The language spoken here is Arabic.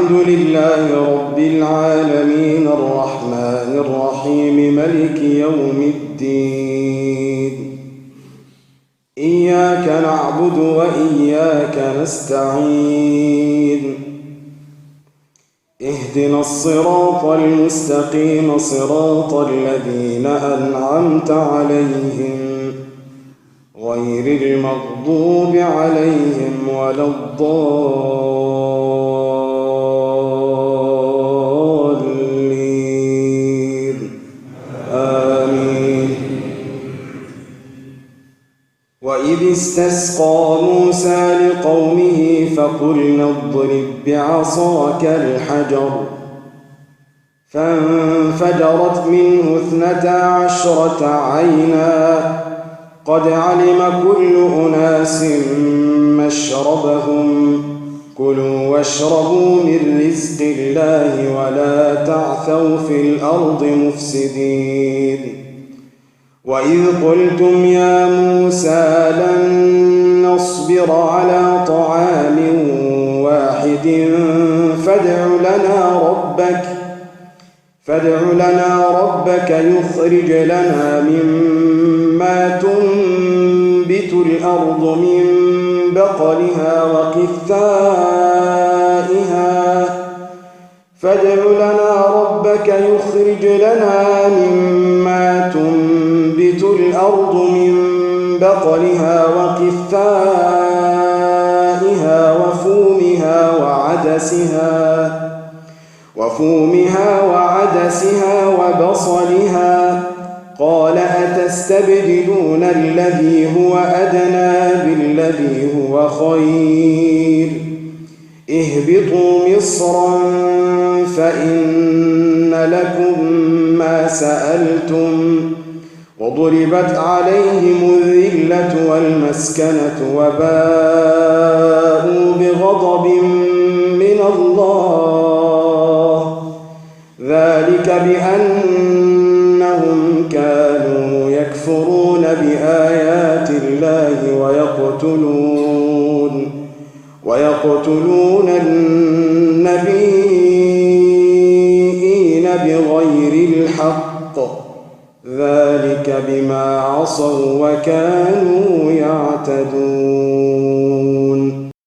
الحمد لله رب العالمين الرحمن الرحيم ملك يوم الدين إياك نعبد وإياك نستعين اهدنا الصراط المستقيم صراط الذين أنعمت عليهم غير المغضوب عليهم ولا الضالين آمين. وإذ استسقى موسى لقومه فقلنا اضرب بعصاك الحجر فانفجرت منه 12 عينا قد علم كل أناس مشربهم كلوا واشربوا من رزق الله ولا تعثوا في الأرض مفسدين. وإذ قلتم يا موسى لن نصبر على طعام واحد فادع لنا ربك يخرج لنا مما تنبت الأرض من بقلها وقثائها وفومها وعدسها وبصلها قال أتستبدلون الذي هو أدنى بالذي هو خير اهبطوا مصرا فإن لكم ما سألتم وضربت عليهم الذلة والمسكنة وباءوا بغضب من الله ذلك بأنهم كانوا يكفرون بآيات الله ويقتلون النبيين بغير الحق ذلك بما عصوا وكانوا يعتدون.